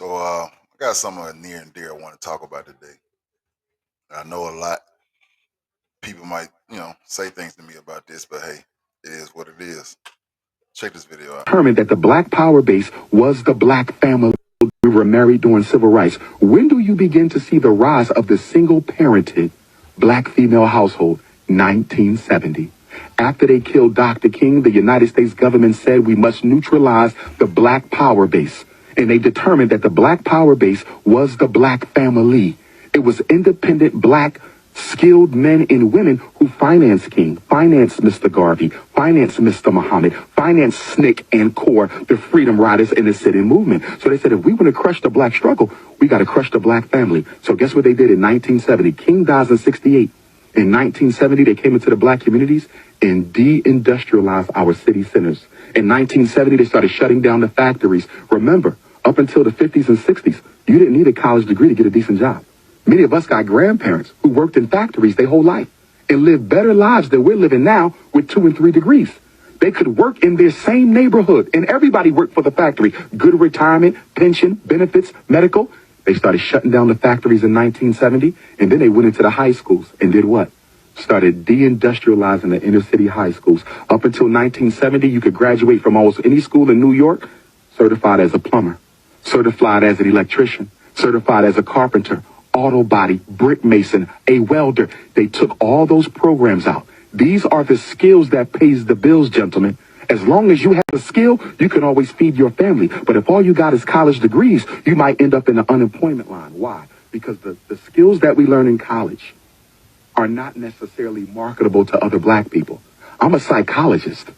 I got something near and dear I want to talk about today. I know a lot people might, say things to me about this, but hey, it is what it is. Check this video out. Determined that the black power base was the black family. We were married during civil rights. When do you begin to see the rise of the single-parented black female household? 1970. After they killed Dr. King, the United States government said we must neutralize the black power base. And they determined that the black power base was the black family. It was independent black skilled men and women who financed King, financed Mr. Garvey, financed Mr. Muhammad, financed SNCC and CORE, the Freedom Riders and the Sit-in Movement. So they said, if we want to crush the black struggle, we got to crush the black family. So guess what they did in 1970? King dies in 68. In 1970, they came into the black communities and de-industrialized our city centers. In 1970, they started shutting down the factories. Remember, up until the 50s and 60s, you didn't need a college degree to get a decent job. Many of us got grandparents who worked in factories their whole life and lived better lives than we're living now with 2 and 3 degrees. They could work in their same neighborhood, and everybody worked for the factory. Good retirement, pension, benefits, medical. They started shutting down the factories in 1970, and then they went into the high schools and did what? Started deindustrializing the inner city high schools. Up until 1970, you could graduate from almost any school in New York certified as a plumber, certified as an electrician, certified as a carpenter, auto body, brick mason, a welder. They took all those programs out. These are the skills that pays the bills, gentlemen. As long as you have a skill, you can always feed your family. But if all you got is college degrees, you might end up in the unemployment line. Why? Because the skills that we learn in college are not necessarily marketable to other black people. I'm a psychologist.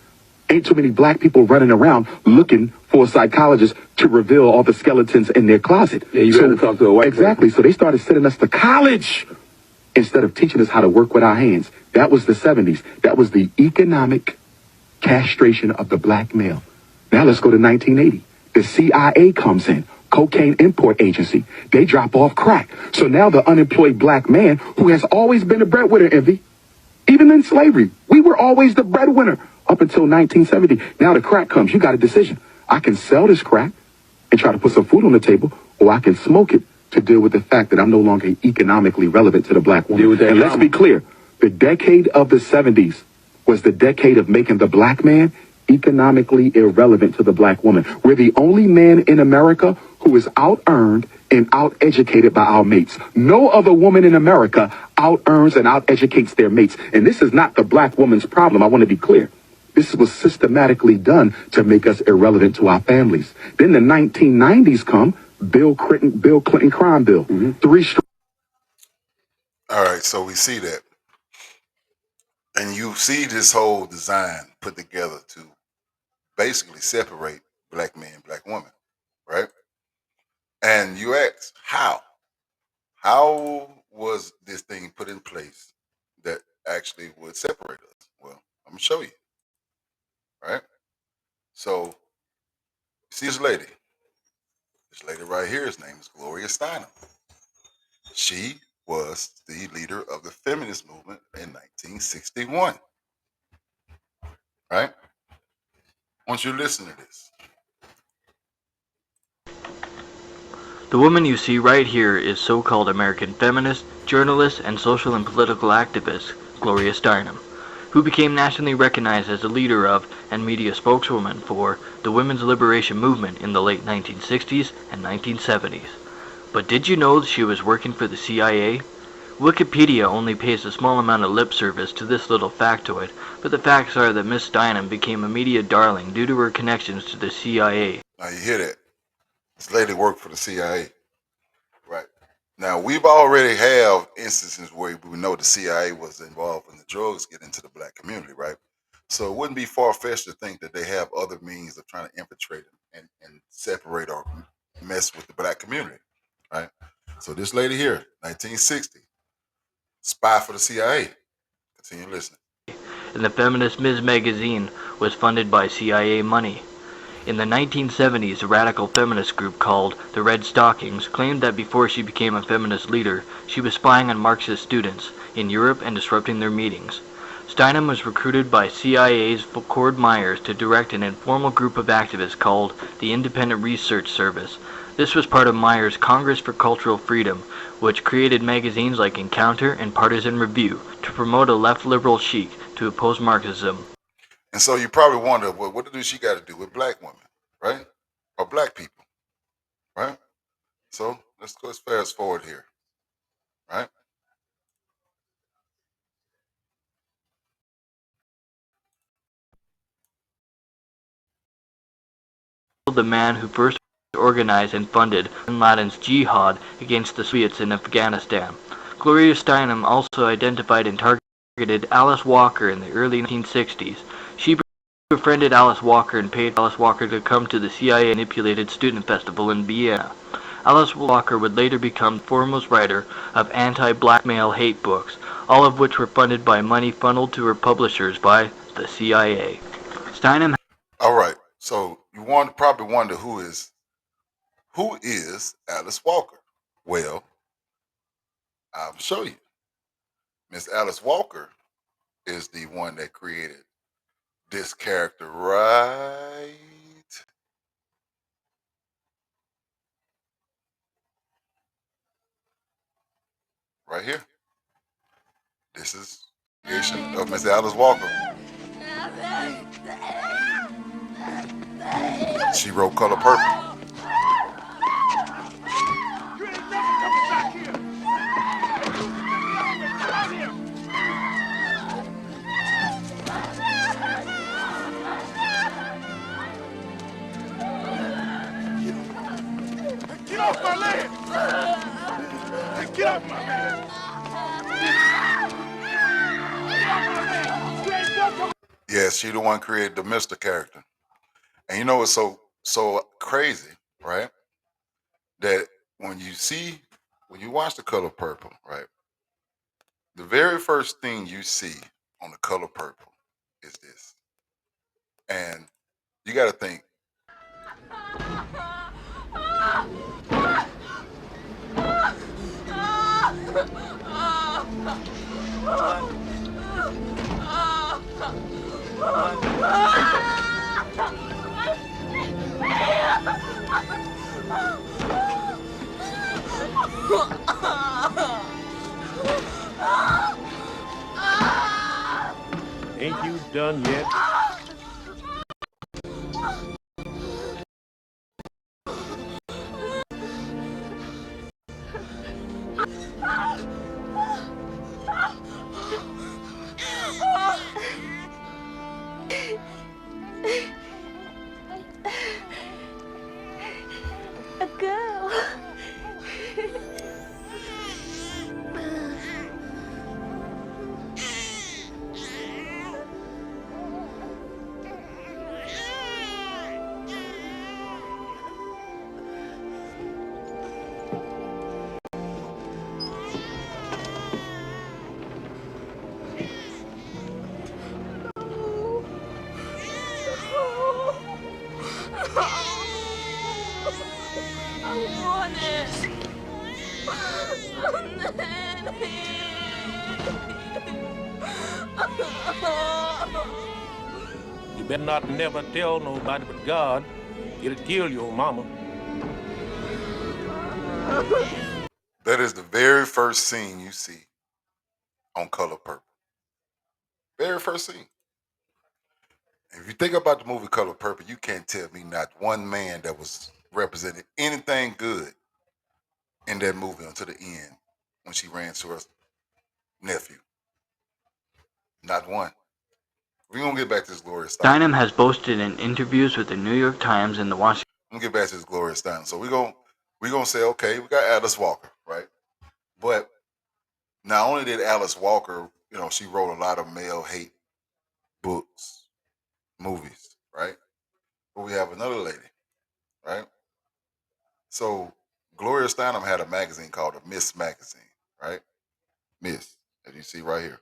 Ain't too many black people running around looking for a psychologist to reveal all the skeletons in their closet. Yeah, you gotta talk to a white Exactly. So they started sending us to college instead of teaching us how to work with our hands. That was the 70s. That was the economic castration of the black male. Now let's go to 1980. The CIA comes in, cocaine import agency. They drop off crack. So now the unemployed black man who has always been a breadwinner, Envy, even in slavery, we were always the breadwinner up until 1970. Now the crack comes. You got a decision. I can sell this crack and try to put some food on the table, or I can smoke it to deal with the fact that I'm no longer economically relevant to the black woman. And let's be clear, the decade of the 70s was the decade of making the black man economically irrelevant to the black woman. We're the only man in America who is out-earned and out-educated by our mates. No other woman in America out-earns and out-educates their mates. And this is not the black woman's problem. I want to be clear. This was systematically done to make us irrelevant to our families. Then the 1990s come, Bill Clinton crime bill. All right, so we see that. And you see this whole design put together to basically separate black men and black women, right? And you ask, how? How was this thing put in place that actually would separate us? Well, I'm going to show you, right? So, see this lady. This lady right here, his name is Gloria Steinem. She was the leader of the feminist movement in 1961, right? I want you to listen to this. The woman you see right here is so-called American feminist, journalist, and social and political activist Gloria Steinem, who became nationally recognized as the leader of and media spokeswoman for the women's liberation movement in the late 1960s and 1970s. But did you know that she was working for the CIA? Wikipedia only pays a small amount of lip service to this little factoid, but the facts are that Miss Steinem became a media darling due to her connections to the CIA. Now you hear that? This lady worked for the CIA, right? Now we've already have instances where we know the CIA was involved in the drugs getting into the black community, right? So it wouldn't be far-fetched to think that they have other means of trying to infiltrate and separate or mess with the black community, right? So this lady here, 1960, spy for the CIA. Continue listening. And the feminist Ms. magazine was funded by CIA money. In the 1970s, a radical feminist group called the Red Stockings claimed that before she became a feminist leader, she was spying on Marxist students in Europe and disrupting their meetings. Steinem was recruited by CIA's Cord Myers to direct an informal group of activists called the Independent Research Service This was part of Meyer's Congress for Cultural Freedom, which created magazines like Encounter and Partisan Review to promote a left liberal chic to oppose Marxism. And so you probably wonder, well, what does she got to do with black women, right? Or black people, right? So let's fast forward here, right? The man who first organized and funded bin Laden's jihad against the Soviets in Afghanistan. Gloria Steinem also identified and targeted Alice Walker in the early 1960s. She befriended Alice Walker and paid Alice Walker to come to the CIA-manipulated student festival in Vienna. Alice Walker would later become the foremost writer of anti-black male hate books, all of which were funded by money funneled to her publishers by the CIA. Steinem. All right. So you probably wonder who is Alice Walker? Well, I'll show you. Miss Alice Walker is the one that created this character right here. This is the creation of Miss Alice Walker. She wrote Color Purple. Get off my land! Get off my land! Yes, she the one created the Mr. character. And you know what's so crazy, right? That when you watch The Color Purple, right? The very first thing you see on The Color Purple is this. And you got to think, Ain't you done yet? A girl. You better not never tell nobody but God. It'll kill your mama. that is the very first scene you see on Color Purple. Very first scene. If you think about the movie Color Purple, you can't tell me not one man that was represented anything good in that movie until the end when she ran to her nephew. Not one. We're going to get back to this Gloria Steinem. Steinem has boasted in interviews with the New York Times and the Washington. I'm going to get back to this Gloria Steinem. So we're gonna say, okay, we got Alice Walker, right? But not only did Alice Walker, she wrote a lot of male hate books, movies, right? But we have another lady, right? So Gloria Steinem had a magazine called the Miss Magazine, right? Miss, as you see right here.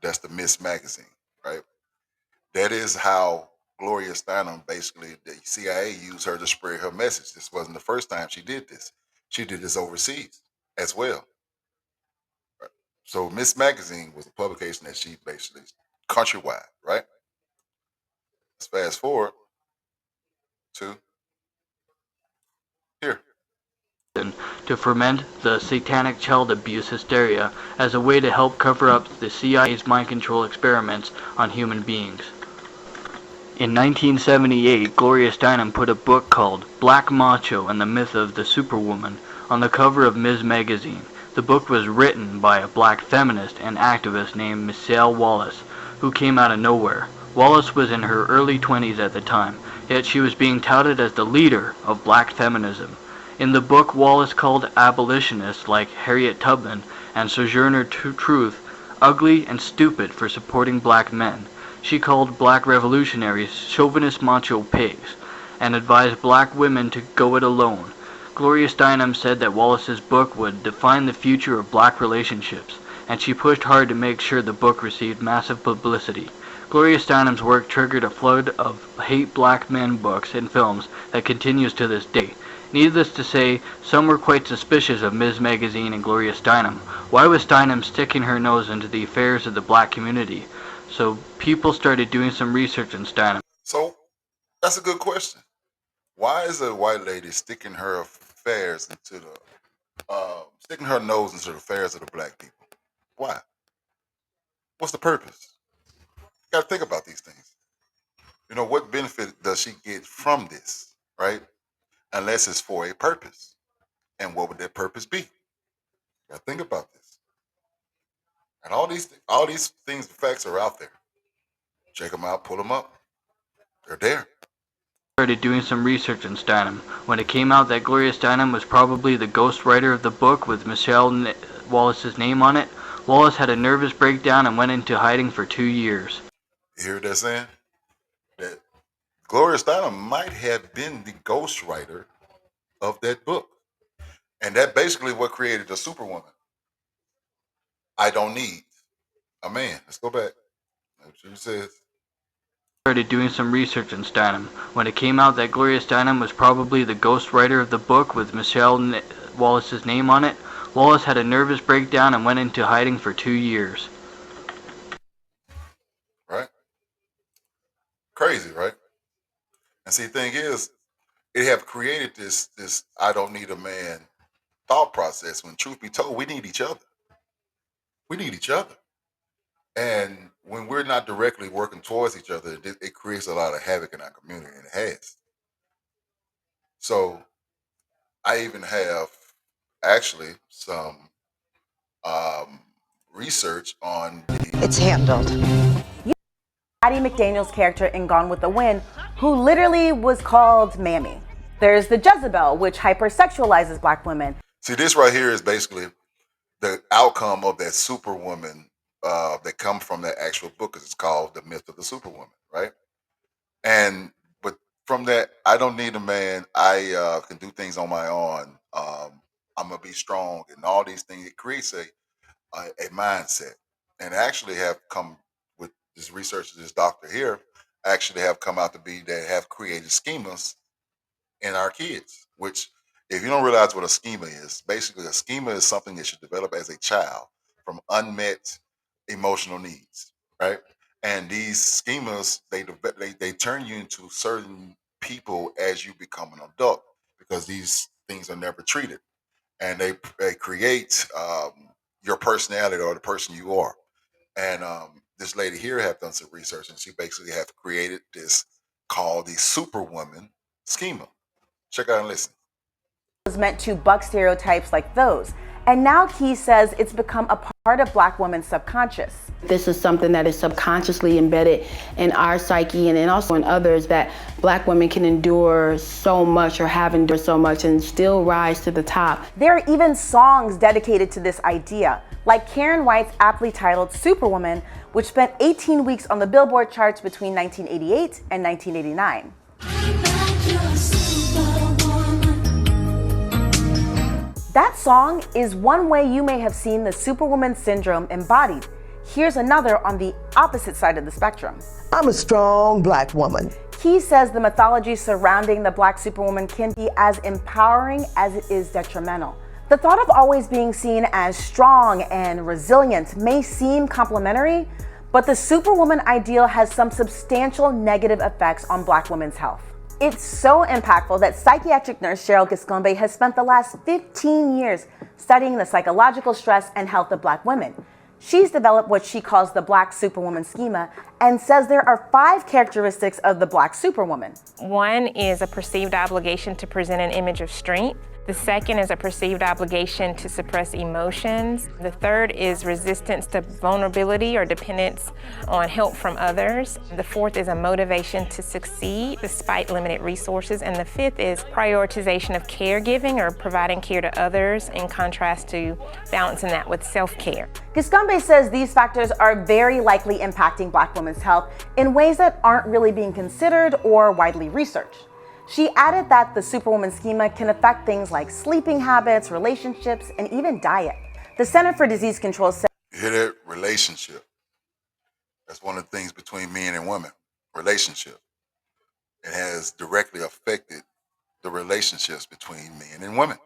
That's the Miss Magazine, right? That is how Gloria Steinem, basically, the CIA used her to spread her message. This wasn't the first time she did this. She did this overseas as well. Right? So Miss Magazine was a publication that she basically, countrywide, right? Let's fast forward to Here. To ferment the satanic child abuse hysteria as a way to help cover up the CIA's mind control experiments on human beings. In 1978, Gloria Steinem put a book called Black Macho and the Myth of the Superwoman on the cover of Ms. Magazine. The book was written by a black feminist and activist named Michelle Wallace, who came out of nowhere. Wallace was in her early 20s at the time, yet she was being touted as the leader of black feminism. In the book, Wallace called abolitionists like Harriet Tubman and Sojourner Truth ugly and stupid for supporting black men. She called black revolutionaries chauvinist macho pigs and advised black women to go it alone. Gloria Steinem said that Wallace's book would define the future of black relationships, and she pushed hard to make sure the book received massive publicity. Gloria Steinem's work triggered a flood of hate black men books and films that continues to this day. Needless to say, some were quite suspicious of Ms. Magazine and Gloria Steinem. Why was Steinem sticking her nose into the affairs of the black community? So people started doing some research on Steinem. So that's a good question. Why is a white lady sticking her affairs into sticking her nose into the affairs of the black people? Why? What's the purpose? You got to think about these things. You know, what benefit does she get from this, right? Unless it's for a purpose. And what would that purpose be? You got to think about this. And all these things, the facts are out there. Check them out, pull them up. They're there. Started doing some research on Steinem. When it came out that Gloria Steinem was probably the ghostwriter of the book with Michelle Wallace's name on it, Wallace had a nervous breakdown and went into hiding for 2 years. You hear what they're saying? That Gloria Steinem might have been the ghostwriter of that book. And that basically what created the Superwoman. I don't need a man. Let's go back. That's what she says. Started doing some research on Steinem. When it came out that Gloria Steinem was probably the ghostwriter of the book with Michelle Wallace's name on it, Wallace had a nervous breakdown and went into hiding for 2 years. Right? Crazy, right? And see, the thing is, it have created this I don't need a man thought process when truth be told, we need each other. We need each other. And when we're not directly working towards each other, it creates a lot of havoc in our community, and it has. So I even have actually some research on It's handled. Addie McDaniel's character in Gone with the Wind, who literally was called Mammy. There's the Jezebel, which hypersexualizes black women. See, this right here is basically the outcome of that Superwoman that come from that actual book. It's called The Myth of the Superwoman, right? But from that, I don't need a man. I can do things on my own. I'm gonna be strong, and all these things. It creates a mindset, and actually have come with this research. This doctor here actually have come out to be that have created schemas in our kids. Which, if you don't realize what a schema is, basically a schema is something that you develop as a child from unmet emotional needs, right? And these schemas, they turn you into certain people as you become an adult, because these things are never treated, and they create your personality or the person you are. And this lady here have done some research, and she basically have created this called the Superwoman schema. Check out and listen. Was meant to buck stereotypes like those. And now Key says it's become a part of black women's subconscious. This is something that is subconsciously embedded in our psyche and also in others, that black women can endure so much or have endured so much and still rise to the top. There are even songs dedicated to this idea, like Karen White's aptly titled Superwoman, which spent 18 weeks on the Billboard charts between 1988 and 1989. That song is one way you may have seen the Superwoman syndrome embodied. Here's another on the opposite side of the spectrum. I'm a strong black woman. Key says the mythology surrounding the black Superwoman can be as empowering as it is detrimental. The thought of always being seen as strong and resilient may seem complimentary, but the Superwoman ideal has some substantial negative effects on black women's health. It's so impactful that psychiatric nurse Cheryl Giscombe has spent the last 15 years studying the psychological stress and health of Black women. She's developed what she calls the Black Superwoman schema and says there are 5 characteristics of the Black Superwoman. One is a perceived obligation to present an image of strength. The second is a perceived obligation to suppress emotions. The third is resistance to vulnerability or dependence on help from others. The fourth is a motivation to succeed despite limited resources. And the fifth is prioritization of caregiving or providing care to others, in contrast to balancing that with self-care. Giscombe says these factors are very likely impacting Black women's health in ways that aren't really being considered or widely researched. She added that the Superwoman schema can affect things like sleeping habits, relationships, and even diet. The Center for Disease Control said, You hear that? Relationship. That's one of the things between men and women. Relationship. It has directly affected the relationships between men and women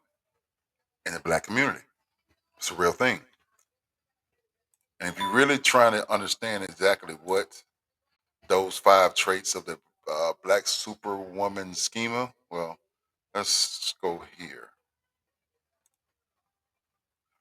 in the Black community. It's a real thing. And if you're really trying to understand exactly what those 5 traits of the Black Superwoman schema, well, let's go here.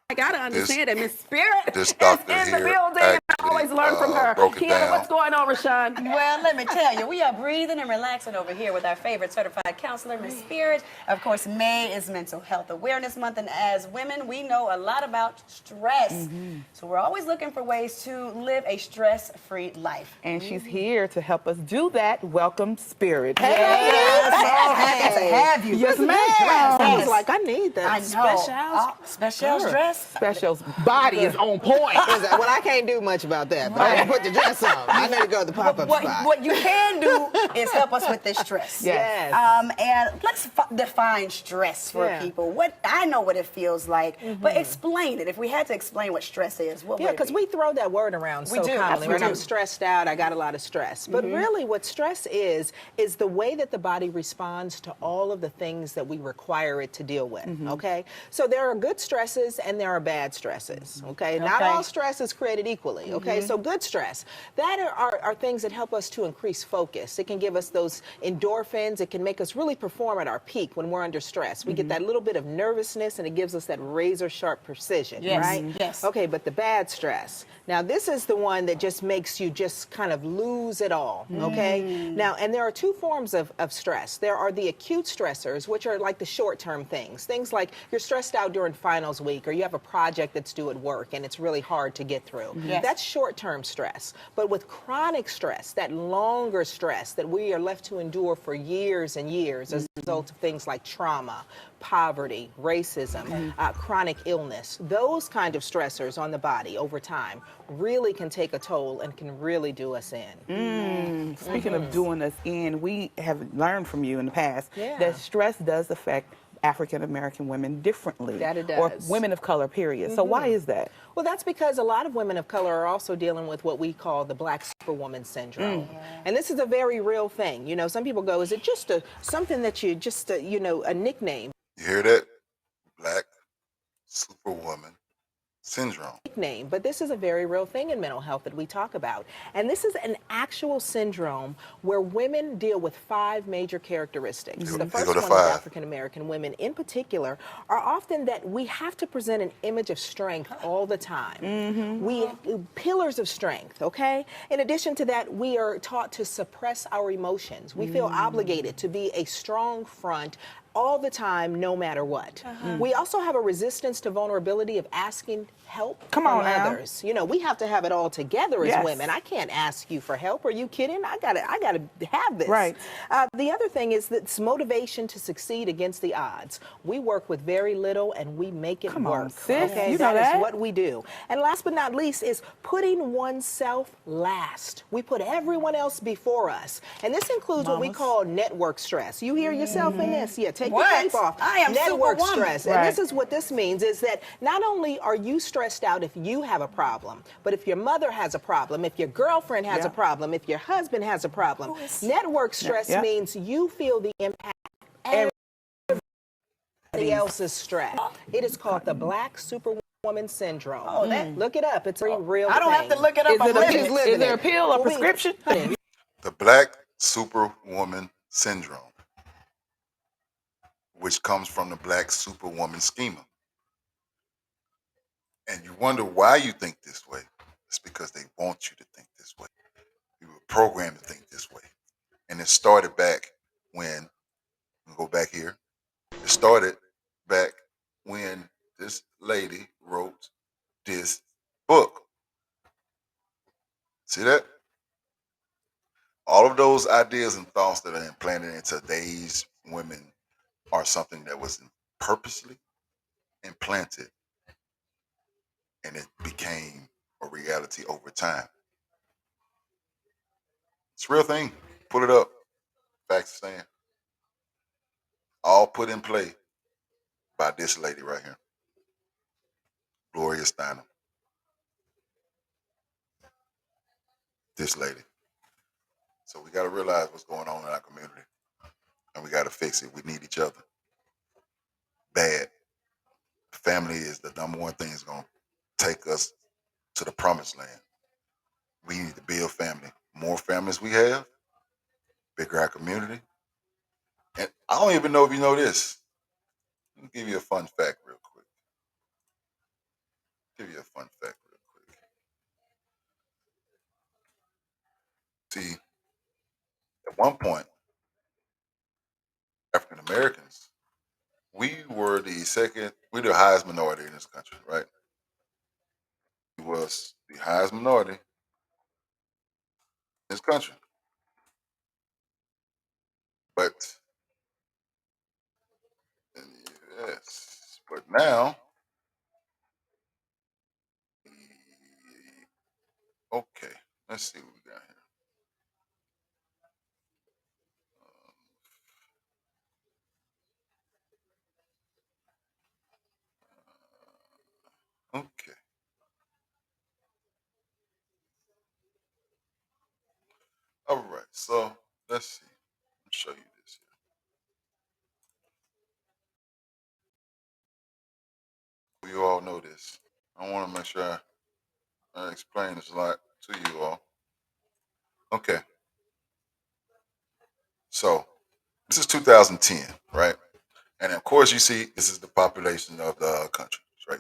I gotta understand that Miss Spirit This is doctor in the here building. I actually, always learn from her. broke it Kiana, down. what's going on, Rashawn? Well, let me tell you, we are breathing and relaxing over here with our favorite certified counselor, Miss Spirit. Of course, May is Mental Health Awareness Month, and as women, we know a lot about stress. So we're always looking for ways to live a stress-free life. And she's here to help us do that. Welcome, Spirit. Yes. Happy to have you. Yes, ma'am. Yes. I was like, I need that. I know. Special dress. Special's body is on point. Well, I can't do much about that, but I can put the dress on. I need to go to the pop-up spot. What you can do is help us with this stress. Yes. And let's define stress for people. I know what it feels like, but explain it. If we had to explain what stress is, what would it be? Because we throw that word around so commonly. When I'm stressed out, I got a lot of stress. But really what stress is the way that the body responds to all of the things that we require it to deal with, okay? So there are good stresses and there are bad stresses, okay? Not all stress is created equally, okay? So good stress, that are things that help us to increase focus. It can give us those endorphins. It can make us really perform at our peak when we're under stress. We get that little bit of nervousness and it gives us that razor sharp precision, right? Yes. Okay, but the bad stress, now this is the one that just makes you just kind of lose it all, okay? Now, and there are 2 forms of stress. There are the acute stressors, which are like the short-term things. Things like you're stressed out during finals week or you have a project that's due at work and it's really hard to get through. That's short-term stress. But with chronic stress, that longer stress that we are left to endure for years and years as a result of things like trauma, poverty, racism, chronic illness, those kind of stressors on the body over time really can take a toll and can really do us in. Speaking of doing us in, we have learned from you in the past that stress does affect African American women differently. That it does. Or women of color, period. So why is that? Well, that's because a lot of women of color are also dealing with what we call the Black Superwoman syndrome. And this is a very real thing. You know, some people go, is it just something that you just, you know, a nickname? You hear that? Black Superwoman syndrome. Name, but this is a very real thing in mental health that we talk about. And this is an actual syndrome where women deal with 5 major characteristics. The first one with African American women in particular are often that we have to present an image of strength all the time. We pillars of strength, okay? In addition to that, we are taught to suppress our emotions. We feel obligated to be a strong front all the time, no matter what. We also have a resistance to vulnerability of asking help from others. You know, we have to have it all together as women. I can't ask you for help. Are you kidding? I gotta have this. Right. The other thing is this motivation to succeed against the odds. We work with very little and we make it work. Sis. Okay, You know that is what we do. And last but not least is putting oneself last. We put everyone else before us. And this includes what we call network stress. You hear yourself in this? Yeah, take your tape off. I am network Superwoman. stress. And this is what this means is that not only are you stressed out if you have a problem, but if your mother has a problem, if your girlfriend has a problem, if your husband has a problem. Network stress means you feel the impact of everybody else's stress. It is called the Black Superwoman syndrome. Look it up. It's a real thing. I don't have to look it up. Is there a pill or prescription? The Black Superwoman syndrome. which comes from the black superwoman schema. And you wonder why you think this way. It's because they want you to think this way. You were programmed to think this way. And it started back when, we go back here, it started back when this lady wrote this book. See that? All of those ideas and thoughts that are implanted in today's women are something that was purposely implanted and it became a reality over time. It's a real thing. Pull it up. Facts stand. All put in play by this lady right here, Gloria Steinem. This lady. So we got to realize what's going on in our community, and we got to fix it. We need each other. Bad. Family is the number one thing that's going to take us to the promised land. We need to build family. More families we have, bigger our community. And I don't even know if you know this. Let me give you a fun fact real quick. Give you a fun fact real quick. See, at one point, African Americans, we were the highest minority in this country, right? We was the highest minority in this country. But yes, but now, okay, let's see what we got here. Okay, all right. So let's see. Let me show you this here. You all know this. I want to make sure I explain this a lot to you all. Okay, so this is 2010, right? And of course, you see this is the population of the country, right?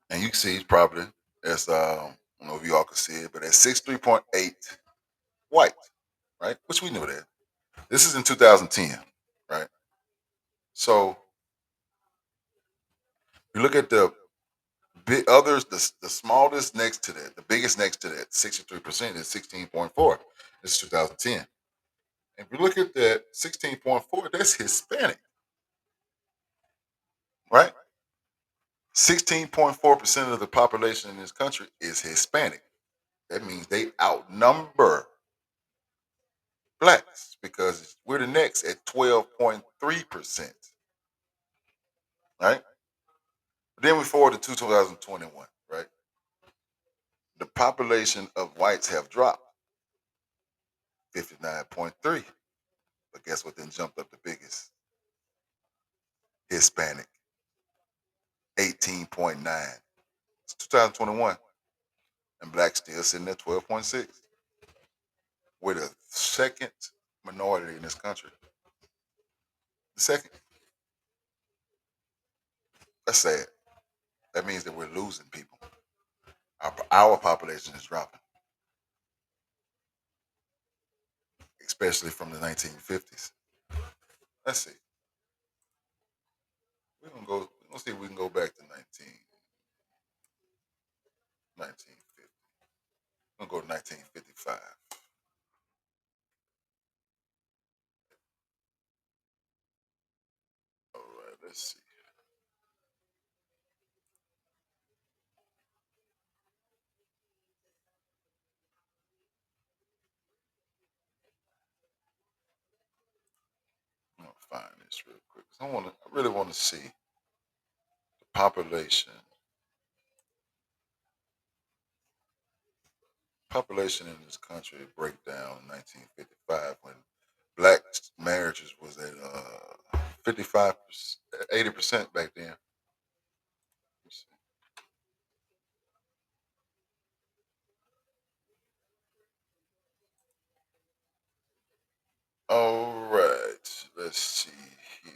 And you see probably it's I don't know if you all can see it, but it's 63.8 white, right? Which we knew that. This is in 2010, right? So you look at the big others, the smallest next to that, the biggest next to that, 63% is 16.4. This is 2010. If you look at that 16.4, that's Hispanic, right? 16.4% of the population in this country is Hispanic. That means they outnumber blacks because we're the next at 12.3%, right? Then we forward to 2021, right? The population of whites have dropped 59.3. But guess what then jumped up the biggest? Hispanic, 18.9. It's 2021. And blacks still sitting at 12.6. We're the second minority in this country. The second. That's sad. That means that we're losing people. Our population is dropping, especially from the 1950s. Let's see. We're gonna see if we can go back to 1950. We're gonna go to 1955. All right, let's see. I'm gonna find this real quick. I really want to see the population in this country breakdown in 1955 when black marriages was at 55, 80% back then. Let's see. All right, let's see here.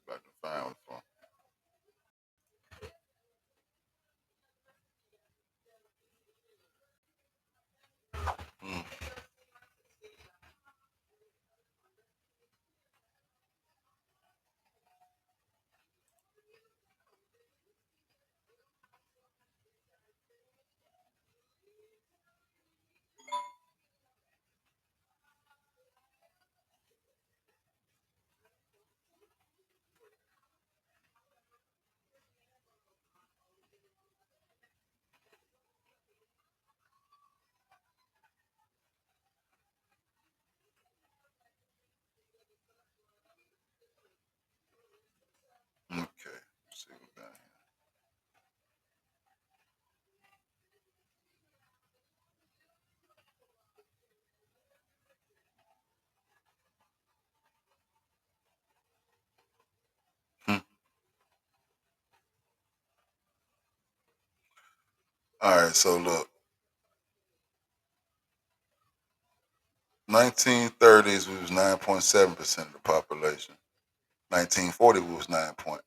About to find one for. Okay, let's see what we got here. All right, so look, 1930s we was 9.7% of the population. 1940 we was 9.8.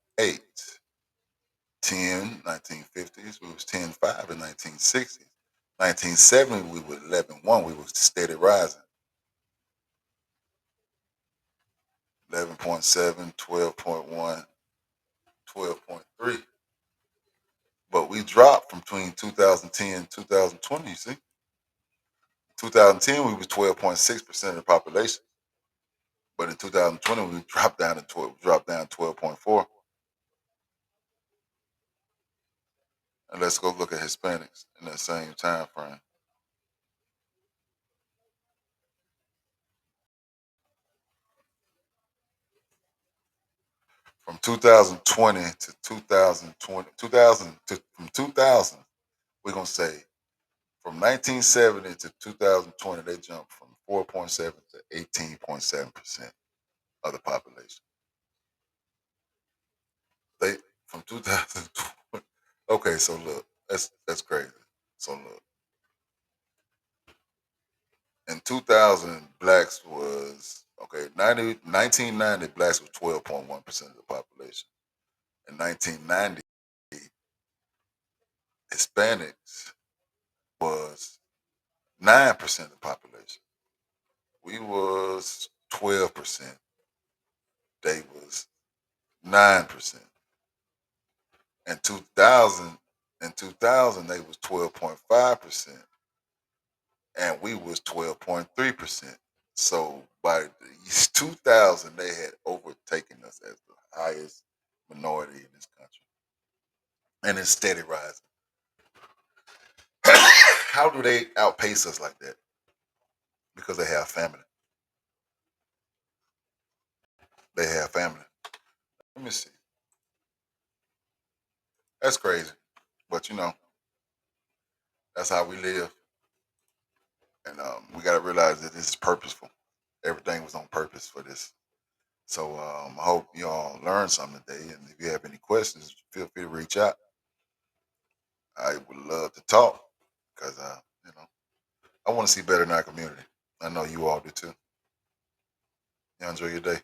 1950s we was 10.5. In 1960s, 1970 we were 11.1. We was steady rising. 11.7, 12.1, 12.3. But we dropped from between 2010 and 2020, you see. 2010 we was 12.6% of the population. But in 2020 we dropped down to 12.4. And let's go look at Hispanics in that same time frame. From 2020 to 2020, 2000 to from 2000, we're gonna say from 1970 to 2020, they jumped from 4.7 to 18.7% of the population. They from 2020. Okay, so look, that's crazy. So look, in 2000, blacks was 1990 blacks was 12.1% of the population. In 1990, Hispanics was 9% of the population. We was 12%. They was 9%. In 2000 they was 12.5%, and we was 12.3%. So by the 2000, they had overtaken us as the highest minority in this country, and it's steady rising. How do they outpace us like that? Because they have family. They have family. Let me see. That's crazy, but that's how we live, and we got to realize that this is purposeful. Everything was on purpose for this. So I hope you all learned something today. And if you have any questions, feel free to reach out. I would love to talk because I want to see better in our community. I know you all do too. You enjoy your day.